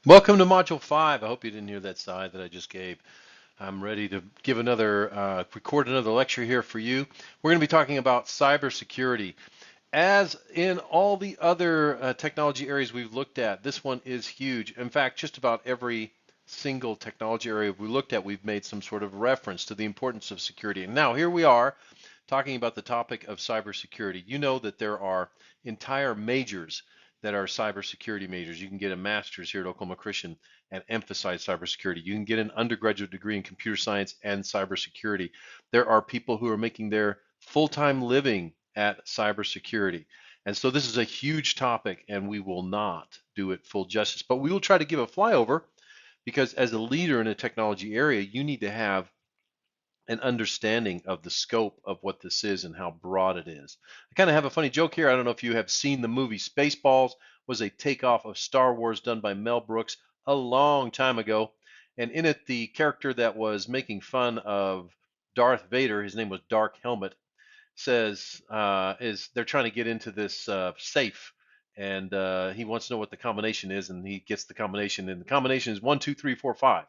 Welcome to Module 5. I hope you didn't hear that sigh that I just gave. I'm ready to give record another lecture here for you. We're going to be talking about cybersecurity. As in all the other technology areas we've looked at, this one is huge. In fact, just about every single technology area we looked at, we've made some sort of reference to the importance of security. And now here we are talking about the topic of cybersecurity. You know that there are entire majors that are cybersecurity majors. You can get a master's here at Oklahoma Christian and emphasize cybersecurity. You can get an undergraduate degree in computer science and cybersecurity. There are people who are making their full-time living at cybersecurity. And so this is a huge topic and we will not do it full justice, but we will try to give a flyover because as a leader in a technology area, you need to have an understanding of the scope of what this is and how broad it is. I kind of have a funny joke here. I don't know if you have seen the movie Spaceballs. Was a takeoff of Star Wars done by Mel Brooks a long time ago. And in it, the character that was making fun of Darth Vader, his name was Dark Helmet, says is they're trying to get into this safe, and he wants to know what the combination is, and he gets the combination, and the combination is 1 2 3 4 5.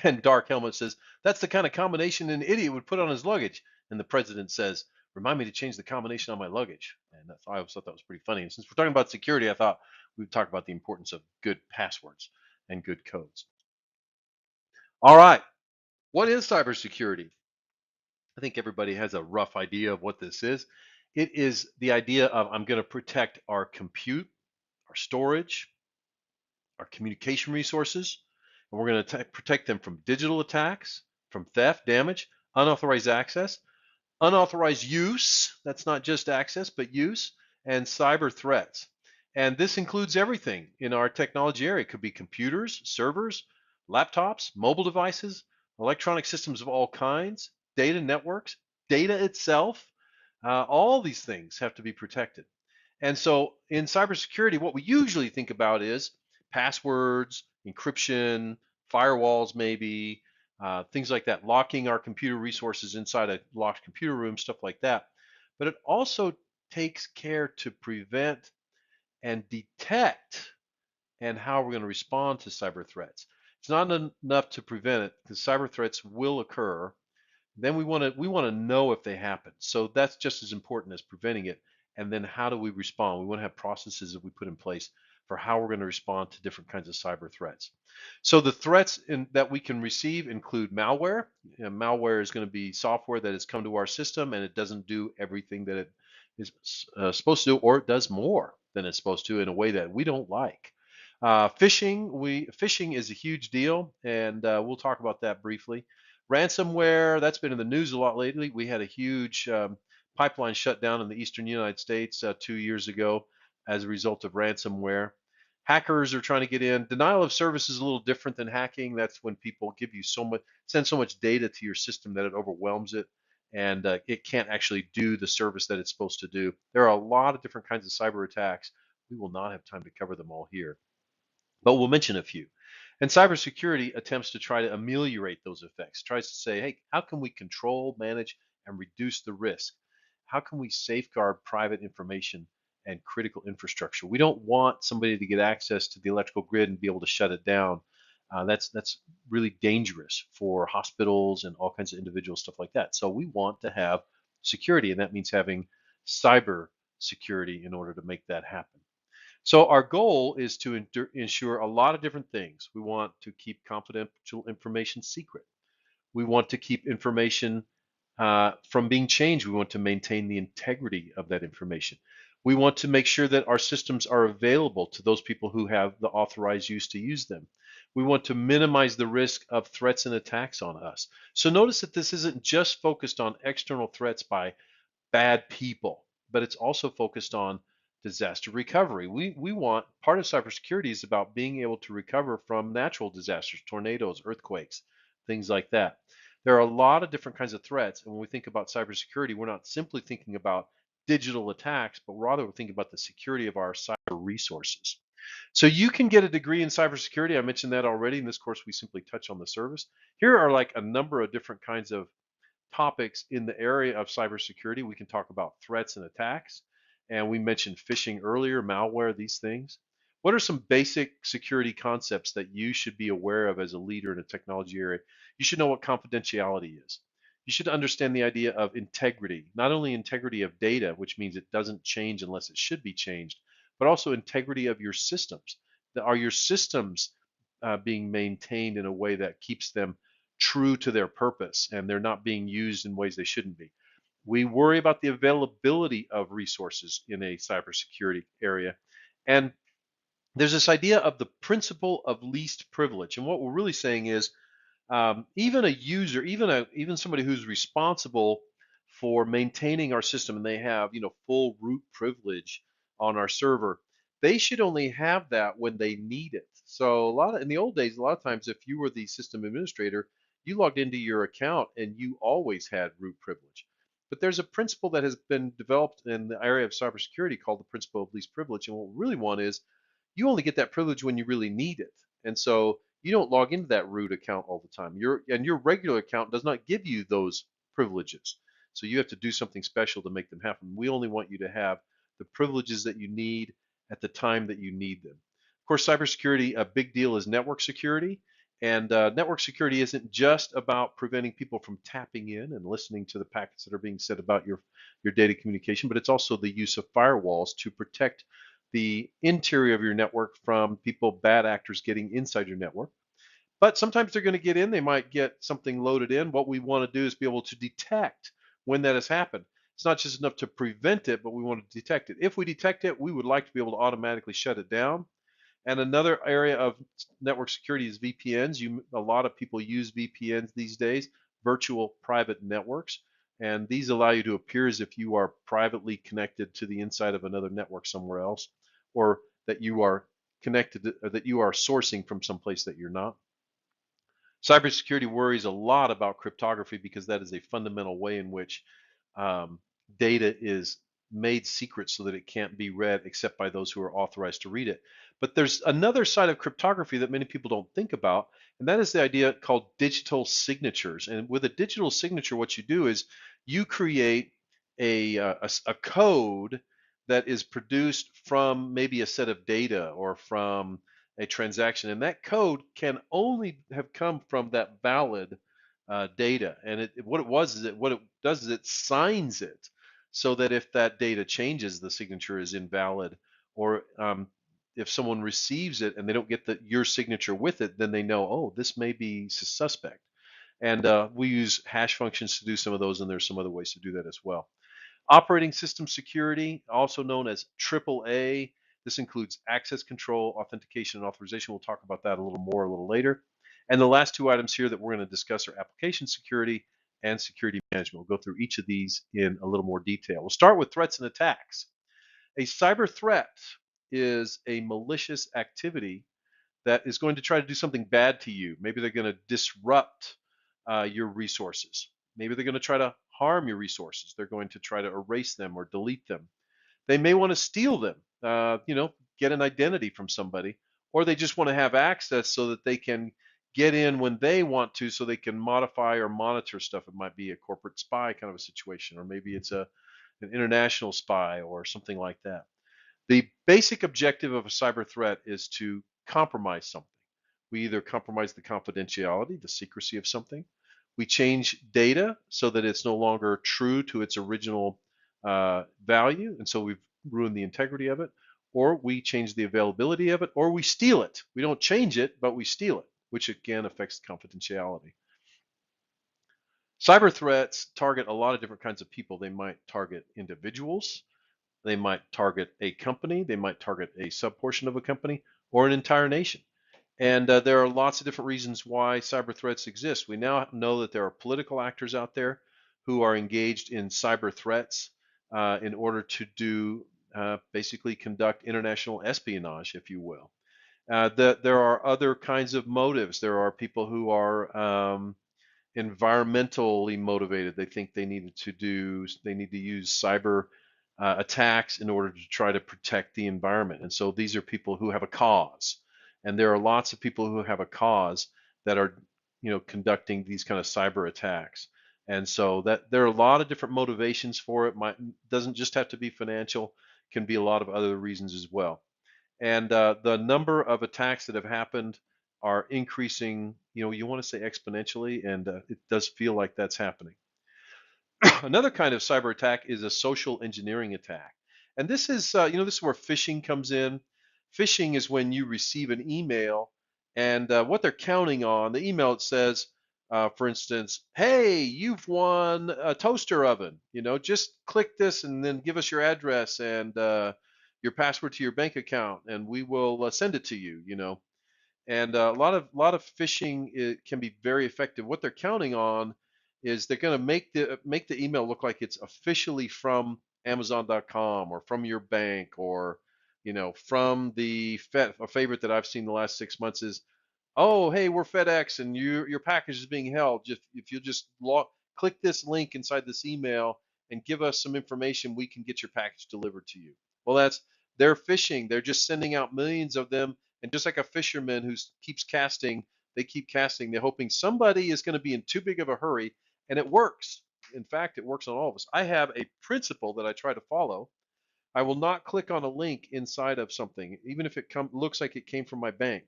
And Dark Helmet says that's the kind of combination an idiot would put on his luggage. And the president says, "Remind me to change the combination on my luggage." And I always thought that was pretty funny. And since we're talking about security, I thought we'd talk about the importance of good passwords and good codes. All right, what is cybersecurity? I think everybody has a rough idea of what this is. It is the idea of I'm going to protect our compute, our storage, our communication resources, and we're going to protect them from digital attacks, from theft, damage, unauthorized access, unauthorized use. That's not just access, but use, and cyber threats. And this includes everything in our technology area. It could be computers, servers, laptops, mobile devices, electronic systems of all kinds, data networks, data itself. All these things have to be protected. And so in cybersecurity, what we usually think about is passwords, encryption, firewalls, maybe things like that, locking our computer resources inside a locked computer room, stuff like that. But it also takes care to prevent and detect and how we're going to respond to cyber threats. It's not enough to prevent it because cyber threats will occur. Then we want to know if they happen. So that's just as important as preventing it. And then how do we respond? We want to have processes that we put in place for how we're going to respond to different kinds of cyber threats. So the threats that we can receive include malware. Malware is going to be software that has come to our system and it doesn't do everything that it is supposed to do, or it does more than it's supposed to in a way that we don't like. Phishing is a huge deal, and we'll talk about that briefly. Ransomware, that's been in the news a lot lately. We had a huge pipeline shut down in the eastern United States 2 years ago as a result of ransomware. Hackers are trying to get in. Denial of service is a little different than hacking. That's when people give you send so much data to your system that it overwhelms it and it can't actually do the service that it's supposed to do. There are a lot of different kinds of cyber attacks. We will not have time to cover them all here, but we'll mention a few. And cybersecurity attempts to try to ameliorate those effects, tries to say, hey, how can we control, manage, and reduce the risk? How can we safeguard private information and critical infrastructure? We don't want somebody to get access to the electrical grid and be able to shut it down. That's really dangerous for hospitals and all kinds of individuals, stuff like that. So we want to have security, and that means having cyber security in order to make that happen. So our goal is to ensure a lot of different things. We want to keep confidential information secret. We want to keep information from being changed. We want to maintain the integrity of that information. We want to make sure that our systems are available to those people who have the authorized use to use them. We want to minimize the risk of threats and attacks on us. So notice that this isn't just focused on external threats by bad people, but it's also focused on disaster recovery. We want part of cybersecurity is about being able to recover from natural disasters, tornadoes, earthquakes, things like that. There are a lot of different kinds of threats, and when we think about cybersecurity, we're not simply thinking about digital attacks, but rather we're thinking about the security of our cyber resources. So you can get a degree in cybersecurity. I mentioned that already. In this course, we simply touch on the service. Here are like a number of different kinds of topics in the area of cybersecurity. We can talk about threats and attacks. And we mentioned phishing earlier, malware, these things. What are some basic security concepts that you should be aware of as a leader in a technology area? You should know what confidentiality is. You should understand the idea of integrity, not only integrity of data, which means it doesn't change unless it should be changed, but also integrity of your systems. Are your systems being maintained in a way that keeps them true to their purpose and they're not being used in ways they shouldn't be? We worry about the availability of resources in a cybersecurity area. And there's this idea of the principle of least privilege. And what we're really saying is even a user, even somebody who's responsible for maintaining our system, and they have full root privilege on our server, they should only have that when they need it. So in the old days, a lot of times, if you were the system administrator, you logged into your account and you always had root privilege. But there's a principle that has been developed in the area of cybersecurity called the principle of least privilege. And what we really want is you only get that privilege when you really need it. And so you don't log into that root account all the time. Your regular account does not give you those privileges. So you have to do something special to make them happen. We only want you to have the privileges that you need at the time that you need them. Of course, cybersecurity, a big deal is network security. And network security isn't just about preventing people from tapping in and listening to the packets that are being said about your data communication, but it's also the use of firewalls to protect the interior of your network from people, bad actors getting inside your network. But sometimes they're going to get in, they might get something loaded in. What we want to do is be able to detect when that has happened. It's not just enough to prevent it, but we want to detect it. If we detect it, we would like to be able to automatically shut it down. And another area of network security is VPNs. A lot of people use VPNs these days, virtual private networks. And these allow you to appear as if you are privately connected to the inside of another network somewhere else, or that you are connected, or that you are sourcing from someplace that you're not. Cybersecurity worries a lot about cryptography because that is a fundamental way in which um, data is made secret so that it can't be read except by those who are authorized to read it. But there's another side of cryptography that many people don't think about, and that is the idea called digital signatures. And with a digital signature, what you do is you create a code that is produced from maybe a set of data or from a transaction, and that code can only have come from that valid data. And what it does is it signs it so that if that data changes, the signature is invalid. Or if someone receives it and they don't get your signature with it, then they know, oh, this may be suspect. And we use hash functions to do some of those, and there's some other ways to do that as well. Operating system security, also known as AAA. This includes access control, authentication, and authorization. We'll talk about that a little more a little later. And the last two items here that we're going to discuss are application security and security management. We'll go through each of these in a little more detail. We'll start with threats and attacks. A cyber threat is a malicious activity that is going to try to do something bad to you. Maybe they're going to disrupt your resources. Maybe they're going to try to harm your resources. They're going to try to erase them or delete them. They may want to steal them, get an identity from somebody, or they just want to have access so that they can get in when they want to, so they can modify or monitor stuff. It might be a corporate spy kind of a situation, or maybe it's an international spy or something like that. The basic objective of a cyber threat is to compromise something. We either compromise the confidentiality, the secrecy of something. We change data so that it's no longer true to its original value, and so we've ruined the integrity of it. Or we change the availability of it, or we steal it. We don't change it, but we steal it, which again affects confidentiality. Cyber threats target a lot of different kinds of people. They might target individuals, they might target a company, they might target a subportion of a company, or an entire nation. And there are lots of different reasons why cyber threats exist. We now know that there are political actors out there who are engaged in cyber threats in order to basically conduct international espionage, if you will. There are other kinds of motives. There are people who are environmentally motivated. They think they need to use cyber attacks in order to try to protect the environment. And so these are people who have a cause. And there are lots of people who have a cause that are, conducting these kind of cyber attacks. And so that there are a lot of different motivations for it. Doesn't just have to be financial, can be a lot of other reasons as well. And the number of attacks that have happened are increasing. You want to say exponentially, and it does feel like that's happening. Another kind of cyber attack is a social engineering attack. And this is where phishing comes in. Phishing is when you receive an email, and what they're counting on, the email, it says, for instance, hey, you've won a toaster oven. Just click this and then give us your address and your password to your bank account, and we will send it to you. And a lot of phishing, it can be very effective. What they're counting on is they're going to make the email look like it's officially from Amazon.com or from your bank, or from a favorite that I've seen the last 6 months is, oh, hey, we're FedEx and your package is being held. Just if you just click this link inside this email and give us some information, we can get your package delivered to you. Well, they're phishing. They're just sending out millions of them, and just like a fisherman who keeps casting, they keep casting. They're hoping somebody is going to be in too big of a hurry, and it works. In fact, it works on all of us. I have a principle that I try to follow. I will not click on a link inside of something, even if looks like it came from my bank.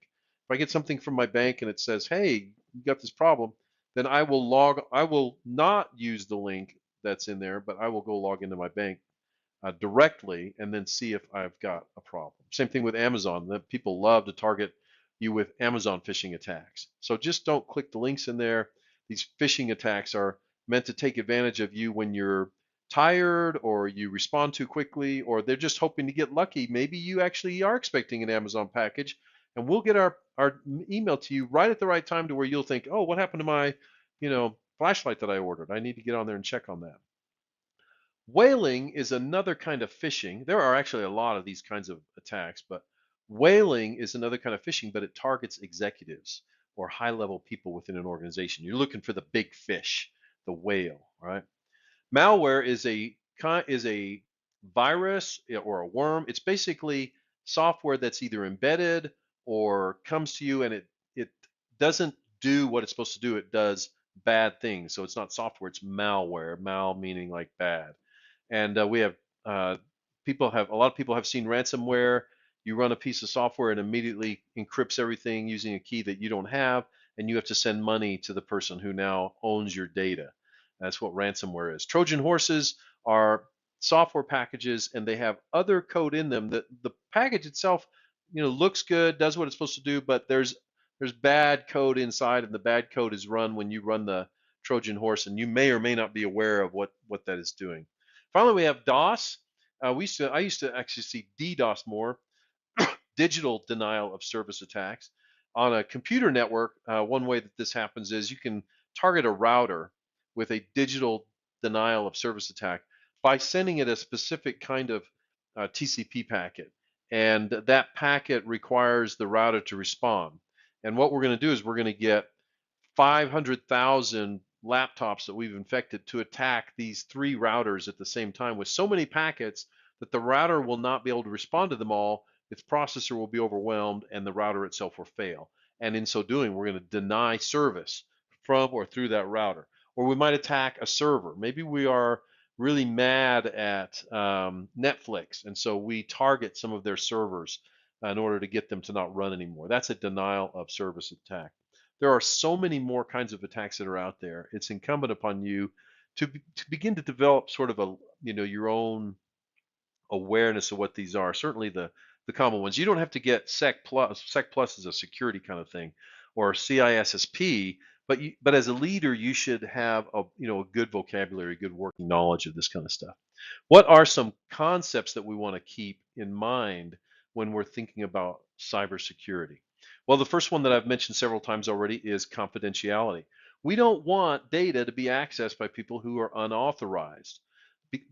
If I get something from my bank and it says, "Hey, you got this problem," then I will not use the link that's in there, but I will go log into my bank directly and then see if I've got a problem. Same thing with Amazon. That people love to target you with Amazon phishing attacks. So just don't click the links in there. These phishing attacks are meant to take advantage of you when you're tired, or you respond too quickly, or they're just hoping to get lucky. Maybe you actually are expecting an Amazon package, and we'll get our email to you right at the right time, to where you'll think, oh, what happened to my flashlight that I ordered? I need to get on there and check on that. Whaling is another kind of phishing. There are actually a lot of these kinds of attacks, but whaling is another kind of phishing, but it targets executives or high-level people within an organization. You're looking for the big fish, the whale, right? Malware is a virus or a worm. It's basically software that's either embedded or comes to you, and it doesn't do what it's supposed to do. It does bad things. So it's not software, it's malware. Mal meaning like bad. And we have a lot of people have seen ransomware. You run a piece of software and immediately encrypts everything using a key that you don't have, and you have to send money to the person who now owns your data. That's what ransomware is. Trojan horses are software packages, and they have other code in them. That the package itself, looks good, does what it's supposed to do, but there's bad code inside, and the bad code is run when you run the Trojan horse, and you may or may not be aware of what that is doing. Finally, we have DOS. I used to actually see DDoS more, digital denial of service attacks. On a computer network, one way that this happens is you can target a router with a digital denial of service attack by sending it a specific kind of TCP packet. And that packet requires the router to respond. And what we're going to do is we're going to get 500,000 laptops that we've infected to attack these three routers at the same time with so many packets that the router will not be able to respond to them all. Its processor will be overwhelmed, and the router itself will fail. And in so doing, we're going to deny service from or through that router. Or we might attack a server. Maybe we are really mad at Netflix, and so we target some of their servers in order to get them to not run anymore. That's a denial of service attack. There are so many more kinds of attacks that are out there. It's incumbent upon you to begin to develop sort of your own awareness of what these are. Certainly the common ones. You don't have to get Sec Plus. Sec Plus is a security kind of thing, or CISSP. But as a leader, you should have a good vocabulary, good working knowledge of this kind of stuff. What are some concepts that we want to keep in mind when we're thinking about cybersecurity? Well, the first one that I've mentioned several times already is confidentiality. We don't want data to be accessed by people who are unauthorized.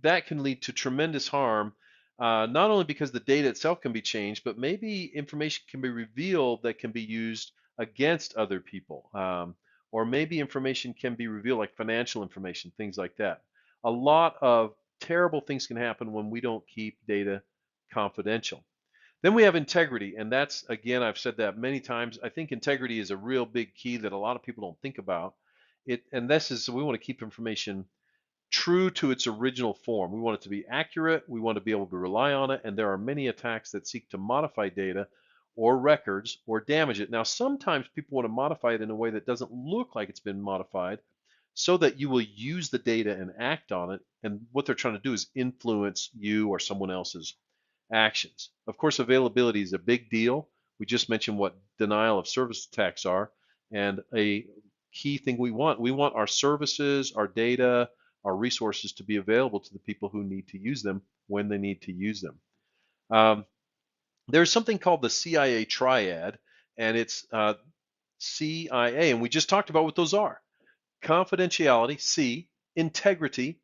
That can lead to tremendous harm, not only because the data itself can be changed, but maybe information can be revealed that can be used against other people. Or maybe information can be revealed, like financial information, things like that. A lot of terrible things can happen when we don't keep data confidential. Then we have integrity, and that's, again, I've said that many times. I think integrity is a real big key that a lot of people don't think about. We want to keep information true to its original form. We want it to be accurate. We want to be able to rely on it. And there are many attacks that seek to modify data or records or damage it. Now, sometimes people want to modify it in a way that doesn't look like it's been modified so that you will use the data and act on it. And what they're trying to do is influence you or someone else's actions. Of course, availability is a big deal. We just mentioned what denial of service attacks are. And a key thing we want our services, our data, our resources to be available to the people who need to use them when they need to use them. There's something called the CIA triad, and it's CIA, and we just talked about what those are. Confidentiality, C, integrity,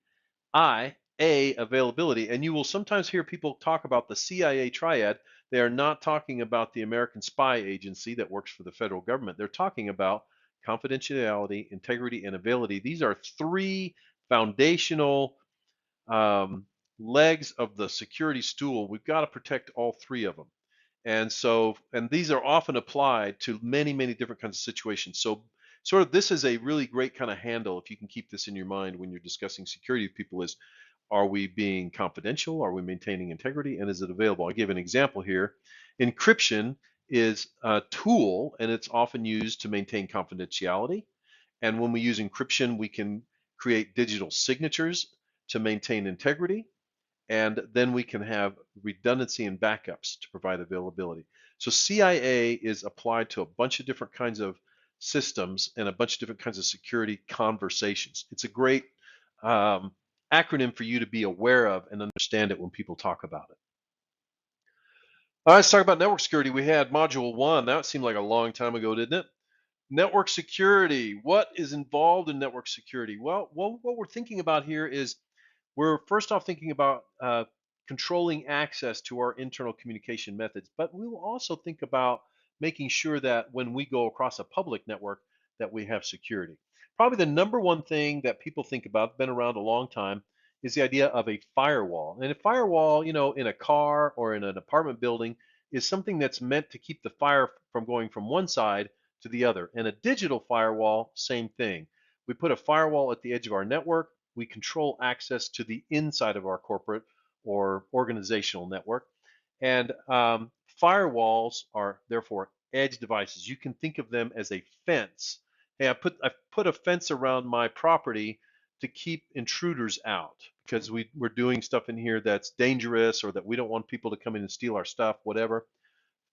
I, A, availability. And you will sometimes hear people talk about the CIA triad. They are not talking about the American spy agency that works for the federal government. They're talking about confidentiality, integrity, and availability. These are three foundational legs of the security stool. We've got to protect all three of them. And these are often applied to many, many different kinds of situations. So sort of this is a really great kind of handle, if you can keep this in your mind when you're discussing security with people, is are we being confidential? Are we maintaining integrity? And is it available? I'll give an example here. Encryption is a tool, and it's often used to maintain confidentiality. And when we use encryption, we can create digital signatures to maintain integrity. And then we can have redundancy and backups to provide availability. So CIA is applied to a bunch of different kinds of systems and a bunch of different kinds of security conversations. It's a great acronym for you to be aware of and understand it when people talk about it. All right, let's talk about network security. We had module 1. That seemed like a long time ago, didn't it? Network security. What is involved in network security? Well, what we're thinking about here is we're first off thinking about controlling access to our internal communication methods, but we will also think about making sure that when we go across a public network that we have security. Probably the number one thing that people think about, been around a long time, is the idea of a firewall. And a firewall, in a car or in an apartment building is something that's meant to keep the fire from going from one side to the other. And a digital firewall, same thing. We put a firewall at the edge of our network. We control access to the inside of our corporate or organizational network. And firewalls are therefore edge devices. You can think of them as a fence. Hey, I put a fence around my property to keep intruders out because we're doing stuff in here that's dangerous or that we don't want people to come in and steal our stuff, whatever.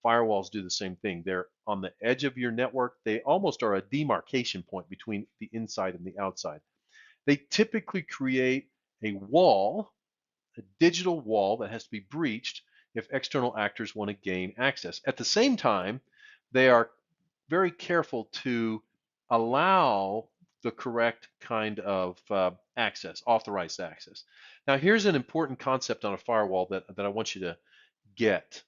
Firewalls do the same thing. They're on the edge of your network. They almost are a demarcation point between the inside and the outside. They typically create a wall, a digital wall that has to be breached if external actors want to gain access. At the same time, they are very careful to allow the correct kind of access, authorized access. Now, here's an important concept on a firewall that I want you to get.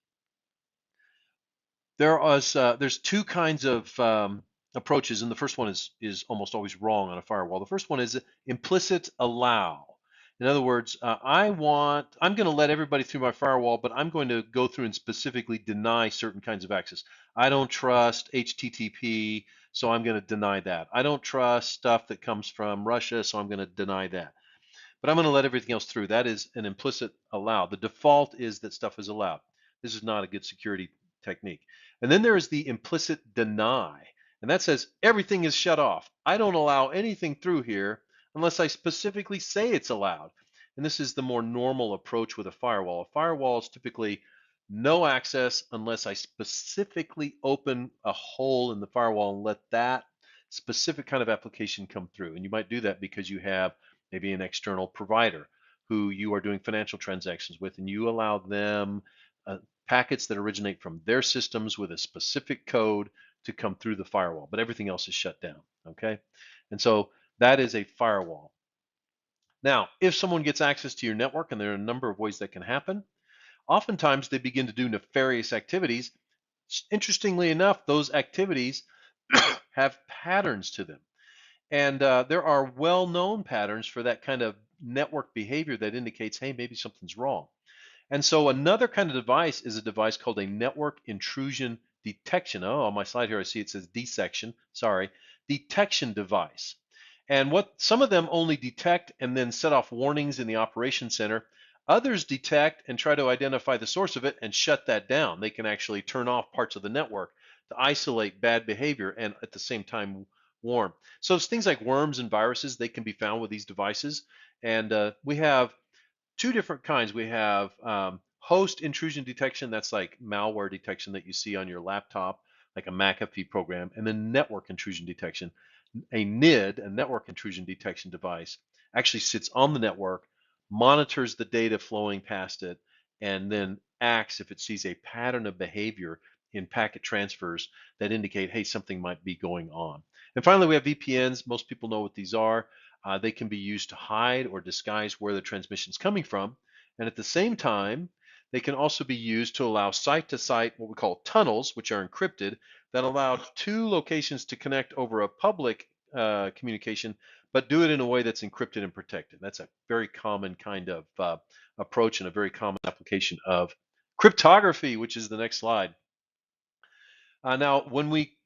There's two kinds of approaches, and the first one is almost always wrong on a firewall. The first one is implicit allow. In other words, I'm going to let everybody through my firewall, but I'm going to go through and specifically deny certain kinds of access. I don't trust HTTP, so I'm going to deny that. I don't trust stuff that comes from Russia, so I'm going to deny that. But I'm going to let everything else through. That is an implicit allow. The default is that stuff is allowed. This is not a good security technique. And then there is the implicit deny. And that says everything is shut off. I don't allow anything through here unless I specifically say it's allowed. And this is the more normal approach with a firewall. A firewall is typically no access unless I specifically open a hole in the firewall and let that specific kind of application come through. And you might do that because you have maybe an external provider who you are doing financial transactions with, and you allow them packets that originate from their systems with a specific code to come through the firewall, but everything else is shut down, okay? And so that is a firewall. Now, if someone gets access to your network, and there are a number of ways that can happen, oftentimes they begin to do nefarious activities. Interestingly enough, those activities have patterns to them. And there are well-known patterns for that kind of network behavior that indicates, hey, maybe something's wrong. And so another kind of device is a device called a network intrusion detection. Oh, on my slide here, I see it says detection. Sorry, detection device. And what some of them only detect and then set off warnings in the operations center. Others detect and try to identify the source of it and shut that down. They can actually turn off parts of the network to isolate bad behavior and at the same time warn. So it's things like worms and viruses, they can be found with these devices. And we have two different kinds. We have host intrusion detection, that's like malware detection that you see on your laptop, like a McAfee program, and then network intrusion detection. A NID, a network intrusion detection device, actually sits on the network, monitors the data flowing past it, and then acts if it sees a pattern of behavior in packet transfers that indicate, hey, something might be going on. And finally, we have VPNs. Most people know what these are. They can be used to hide or disguise where the transmission is coming from. And at the same time, they can also be used to allow site to site, what we call tunnels, which are encrypted, that allow two locations to connect over a public communication, but do it in a way that's encrypted and protected. That's a very common kind of approach and a very common application of cryptography, which is the next slide. Now, when we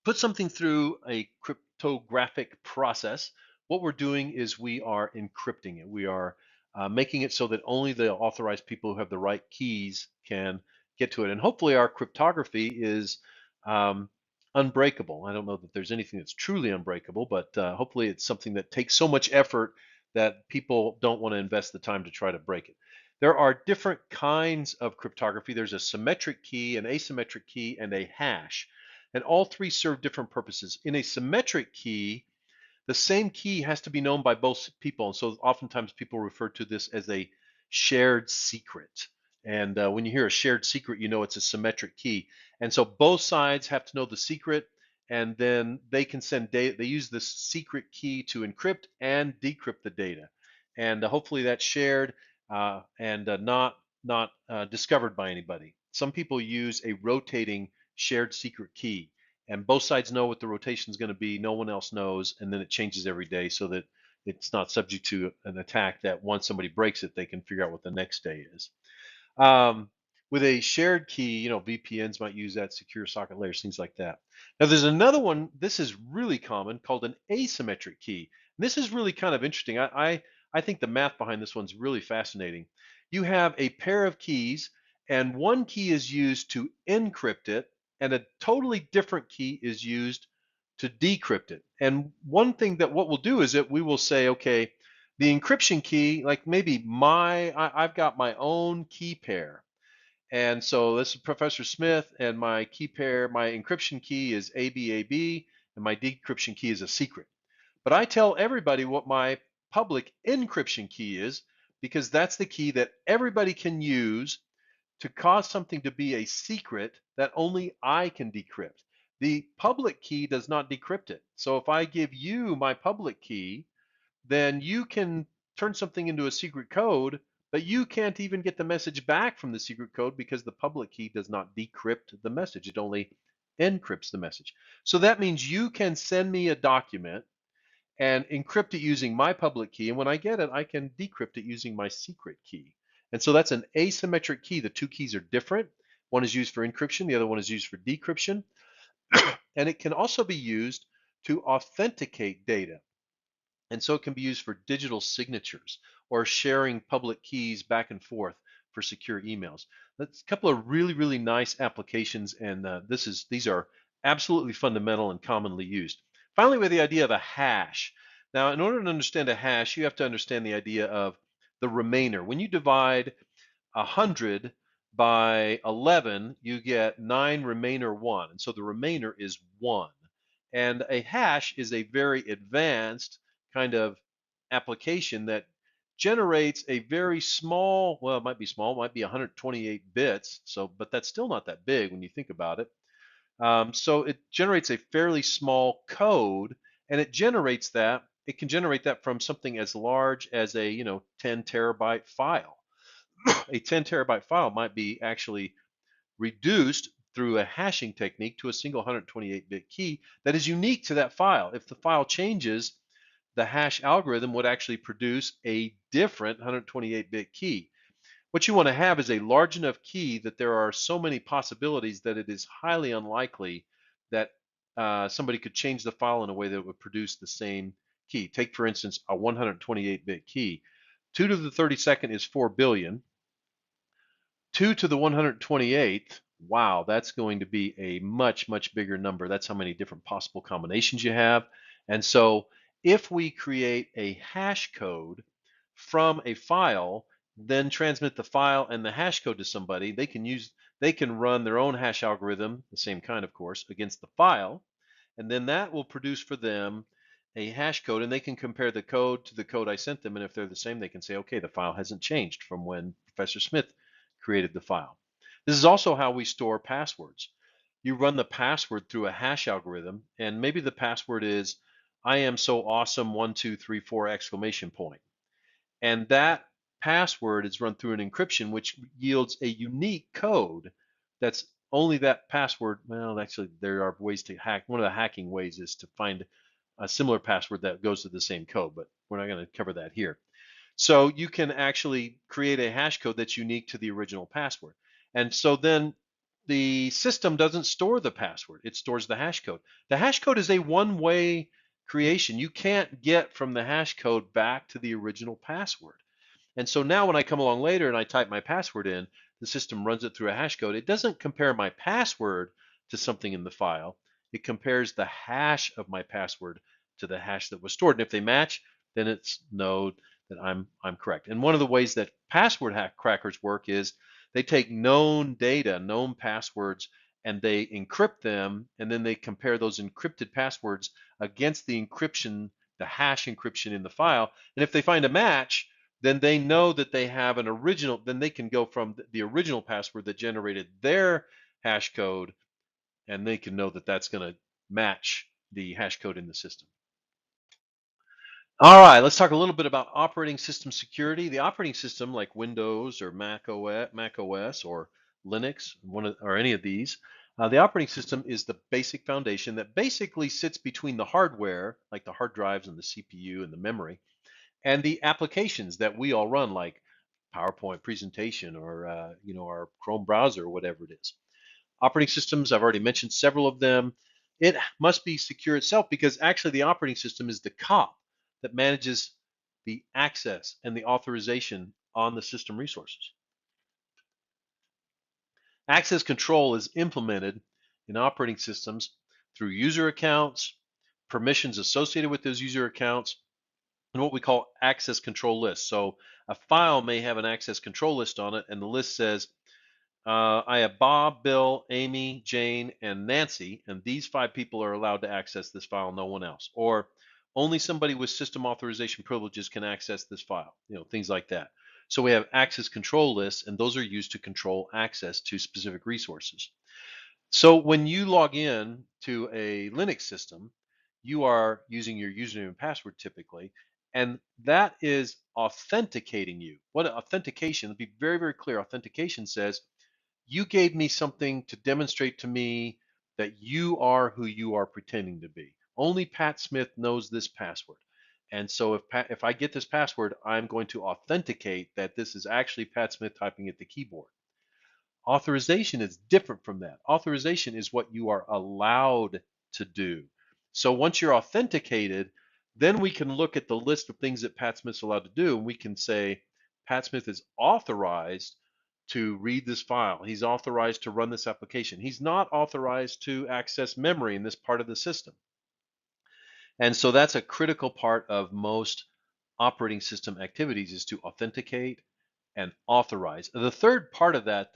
put something through a cryptographic process, what we're doing is we are encrypting it. We are making it so that only the authorized people who have the right keys can get to it. And hopefully, our cryptography is um, unbreakable. I don't know that there's anything that's truly unbreakable, but hopefully, it's something that takes so much effort that people don't want to invest the time to try to break it. There are different kinds of cryptography. There's a symmetric key, an asymmetric key, and a hash. And all three serve different purposes. In a symmetric key, the same key has to be known by both people. And so oftentimes people refer to this as a shared secret. And when you hear a shared secret, you know it's a symmetric key. And so both sides have to know the secret, and then they can send data. They use this secret key to encrypt and decrypt the data. And hopefully that's shared and not discovered by anybody. Some people use a rotating shared secret key, and both sides know what the rotation is going to be. No one else knows, and then it changes every day so that it's not subject to an attack that once somebody breaks it, they can figure out what the next day is. Um, with a shared key, VPNs might use that, secure socket layers, things like that. Now, there's another one. This is really common, called an asymmetric key. And this is really kind of interesting. I think the math behind this one's really fascinating. You have a pair of keys, and one key is used to encrypt it, and a totally different key is used to decrypt it. And one thing that what we'll do is that we will say, okay, the encryption key, like maybe I've got my own key pair. And so this is Professor Smith, and my key pair, my encryption key is ABAB, and my decryption key is a secret. But I tell everybody what my public encryption key is, because that's the key that everybody can use to cause something to be a secret that only I can decrypt. The public key does not decrypt it. So if I give you my public key, then you can turn something into a secret code, but you can't even get the message back from the secret code because the public key does not decrypt the message. It only encrypts the message. So that means you can send me a document and encrypt it using my public key. And when I get it, I can decrypt it using my secret key. And so that's an asymmetric key. The two keys are different. One is used for encryption, the other one is used for decryption. And it can also be used to authenticate data. And so it can be used for digital signatures or sharing public keys back and forth for secure emails. That's a couple of really, really nice applications, and these are absolutely fundamental and commonly used. Finally, we have the idea of a hash. Now, in order to understand a hash, you have to understand the idea of the remainder. When you divide 100 by 11, you get 9 remainder 1. And so the remainder is 1. And a hash is a very advanced kind of application that generates a very small, well, it might be small, it might be 128 bits. So, but that's still not that big when you think about it. So it generates a fairly small code, and it generates that. It can generate that from something as large as a 10 terabyte file. A 10 terabyte file might be actually reduced through a hashing technique to a single 128-bit key that is unique to that file. If the file changes, the hash algorithm would actually produce a different 128-bit key. What you want to have is a large enough key that there are so many possibilities that it is highly unlikely that somebody could change the file in a way that would produce the same key. Take, for instance, a 128-bit key. 2 to the 32nd is 4 billion. 2 to the 128th, wow, that's going to be a much, much bigger number. That's how many different possible combinations you have. And so if we create a hash code from a file, then transmit the file and the hash code to somebody, they can run their own hash algorithm, the same kind, of course, against the file, and then that will produce for them a hash code, and they can compare the code to the code I sent them, and if they're the same, they can say, okay, the file hasn't changed from when Professor Smith created the file. This is also how we store passwords. You run the password through a hash algorithm, and maybe the password is I am so awesome 1234 exclamation point. And that password is run through an encryption, which yields a unique code that's only that password. Well, actually, there are ways to hack. One of the hacking ways is to find a similar password that goes to the same code, but we're not going to cover that here. So you can actually create a hash code that's unique to the original password. And so then the system doesn't store the password, it stores the hash code. The hash code is a one-way creation. You can't get from the hash code back to the original password. And so now when I come along later and I type my password in, the system runs it through a hash code. It doesn't compare my password to something in the file. It compares the hash of my password to the hash that was stored. And if they match, then it's no that I'm correct. And one of the ways that password crackers work is they take known data, known passwords, and they encrypt them, and then they compare those encrypted passwords against the encryption, the hash encryption in the file. And if they find a match, then they know that they have an original, then they can go from the original password that generated their hash code, and they can know that that's going to match the hash code in the system. All right, let's talk a little bit about operating system security. The operating system, like Windows or Mac OS or Linux, or any of these, the operating system is the basic foundation that basically sits between the hardware, like the hard drives and the CPU and the memory, and the applications that we all run, like PowerPoint presentation or our Chrome browser or whatever it is. Operating systems, I've already mentioned several of them. It must be secure itself because actually the operating system is the cop that manages the access and the authorization on the system resources. Access control is implemented in operating systems through user accounts, permissions associated with those user accounts, and what we call access control lists. So a file may have an access control list on it, and the list says, I have Bob, Bill, Amy, Jane, and Nancy, and these 5 people are allowed to access this file, no one else. Or only somebody with system authorization privileges can access this file, things like that. So we have access control lists, and those are used to control access to specific resources. So when you log in to a Linux system, you are using your username and password typically, and that is authenticating you. What authentication, to be very, very clear, authentication says, you gave me something to demonstrate to me that you are who you are pretending to be. Only Pat Smith knows this password. And so if I get this password, I'm going to authenticate that this is actually Pat Smith typing at the keyboard. Authorization is different from that. Authorization is what you are allowed to do. So once you're authenticated, then we can look at the list of things that Pat Smith's allowed to do, and we can say Pat Smith is authorized to read this file. He's authorized to run this application. He's not authorized to access memory in this part of the system. And so that's a critical part of most operating system activities, is to authenticate and authorize. The third part of that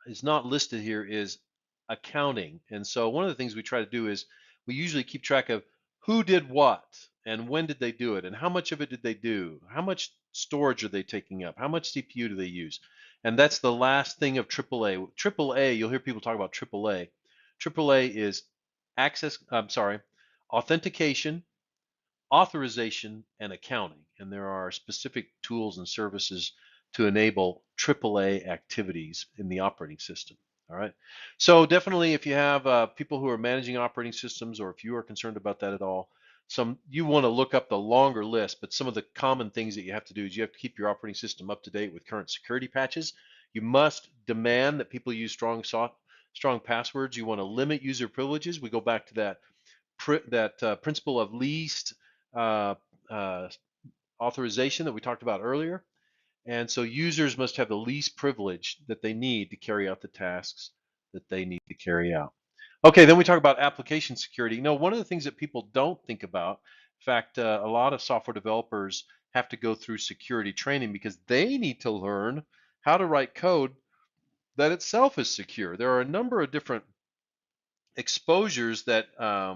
is not listed here is accounting. And so one of the things we try to do is we usually keep track of who did what and when did they do it and how much of it did they do, how much storage are they taking up, how much CPU do they use. And that's the last thing of AAA. AAA, you'll hear people talk about AAA. AAA is authentication, authorization, and accounting. And there are specific tools and services to enable AAA activities in the operating system. All right. So definitely, if you have people who are managing operating systems, or if you are concerned about that at all, you want to look up the longer list. But some of the common things that you have to do is you have to keep your operating system up to date with current security patches. You must demand that people use strong strong passwords. You want to limit user privileges. We go back to that principle of least uh, uh, authorization that we talked about earlier. And so users must have the least privilege that they need to carry out the tasks that they need to carry out. Okay, then we talk about application security. One of the things that people don't think about, in fact, a lot of software developers have to go through security training because they need to learn how to write code that itself is secure. There are a number of different exposures that I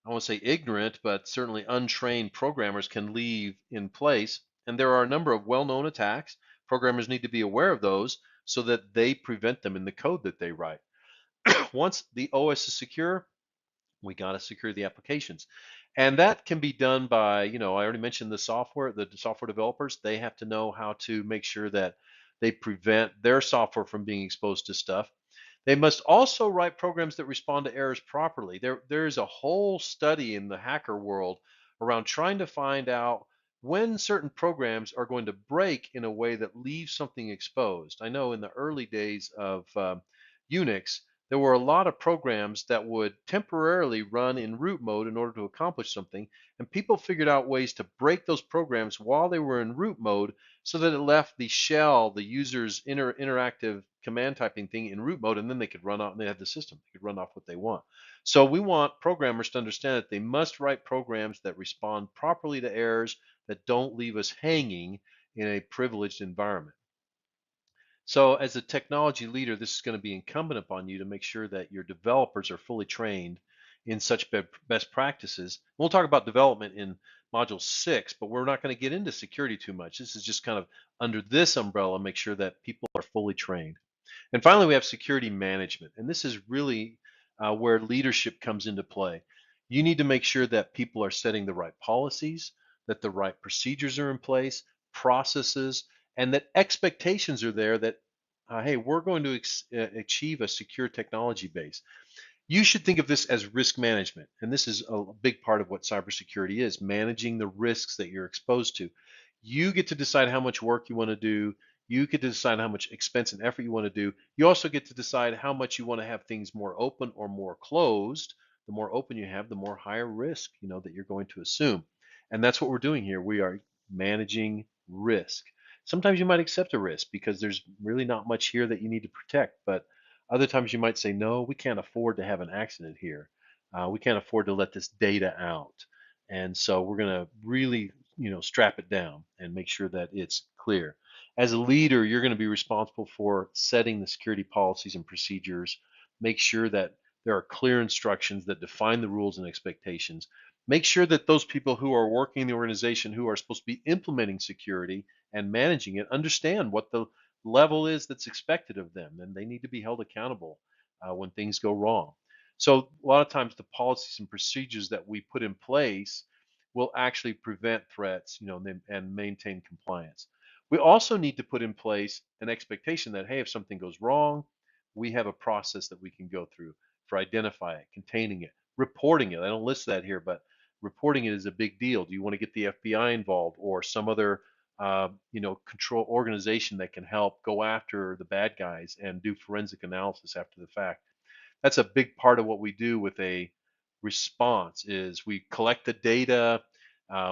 won't say ignorant, but certainly untrained programmers can leave in place. And there are a number of well known attacks. Programmers need to be aware of those so that they prevent them in the code that they write. Once the OS is secure, we got to secure the applications. And that can be done by, I already mentioned the software developers, they have to know how to make sure that they prevent their software from being exposed to stuff. They must also write programs that respond to errors properly. There is a whole study in the hacker world around trying to find out when certain programs are going to break in a way that leaves something exposed. I know in the early days of Unix, there were a lot of programs that would temporarily run in root mode in order to accomplish something, and people figured out ways to break those programs while they were in root mode so that it left the shell, the user's interactive command typing thing in root mode, and then they could run off and they had the system. They could run off what they want. So we want programmers to understand that they must write programs that respond properly to errors that don't leave us hanging in a privileged environment. So as a technology leader, this is going to be incumbent upon you to make sure that your developers are fully trained in such best practices. We'll talk about development in module 6, but we're not going to get into security too much. This is just kind of under this umbrella, make sure that people are fully trained. And finally, we have security management. And this is really where leadership comes into play. You need to make sure that people are setting the right policies, that the right procedures are in place, processes, and that expectations are there that, hey, we're going to achieve a secure technology base. You should think of this as risk management. And this is a big part of what cybersecurity is, managing the risks that you're exposed to. You get to decide how much work you want to do. You get to decide how much expense and effort you want to do. You also get to decide how much you want to have things more open or more closed. The more open you have, the more higher risk, that you're going to assume. And that's what we're doing here. We are managing risk. Sometimes you might accept a risk because there's really not much here that you need to protect, but other times you might say, no, we can't afford to have an accident here. We can't afford to let this data out. And so we're going to really, strap it down and make sure that it's clear. As a leader, you're going to be responsible for setting the security policies and procedures. Make sure that there are clear instructions that define the rules and expectations. Make sure that those people who are working in the organization who are supposed to be implementing security and managing it understand what the level is that's expected of them, and they need to be held accountable when things go wrong. So a lot of times the policies and procedures that we put in place will actually prevent threats, and maintain compliance. We also need to put in place an expectation that, hey, if something goes wrong, we have a process that we can go through for identifying it, containing it, reporting it. I don't list that here, but reporting it is a big deal. Do you want to get the FBI involved or some other control organization that can help go after the bad guys and do forensic analysis after the fact? That's a big part of what we do with a response is we collect the data,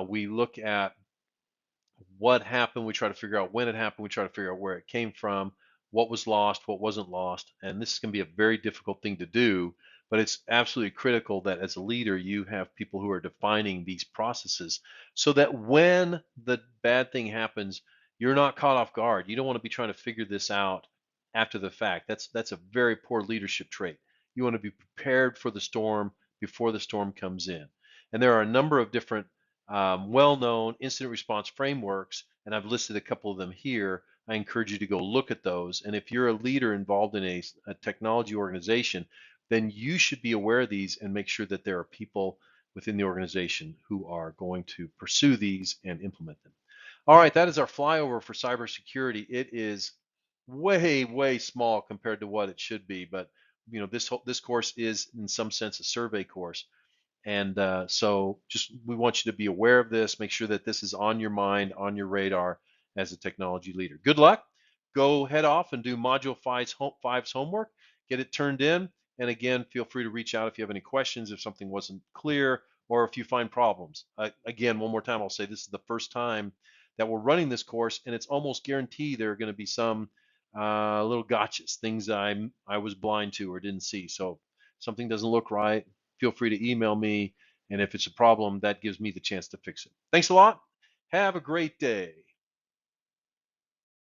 we look at what happened, we try to figure out when it happened, we try to figure out where it came from, what was lost, what wasn't lost. And this can be a very difficult thing to do, but it's absolutely critical that as a leader, you have people who are defining these processes so that when the bad thing happens, you're not caught off guard. You don't want to be trying to figure this out after the fact. That's a very poor leadership trait. You want to be prepared for the storm before the storm comes in. And there are a number of different well-known incident response frameworks, and I've listed a couple of them here. I encourage you to go look at those. And if you're a leader involved in a technology organization, then you should be aware of these and make sure that there are people within the organization who are going to pursue these and implement them. All right, that is our flyover for cybersecurity. It is way, way small compared to what it should be, but this course is in some sense a survey course. And so just we want you to be aware of this, make sure that this is on your mind, on your radar as a technology leader. Good luck. Go head off and do Module 5's homework. get it turned in. And again, feel free to reach out if you have any questions, if something wasn't clear, or if you find problems. Again, one more time, I'll say this is the first time that we're running this course, and it's almost guaranteed there are going to be some little gotchas, things I was blind to or didn't see. So if something doesn't look right, feel free to email me. And if it's a problem, that gives me the chance to fix it. Thanks a lot. Have a great day.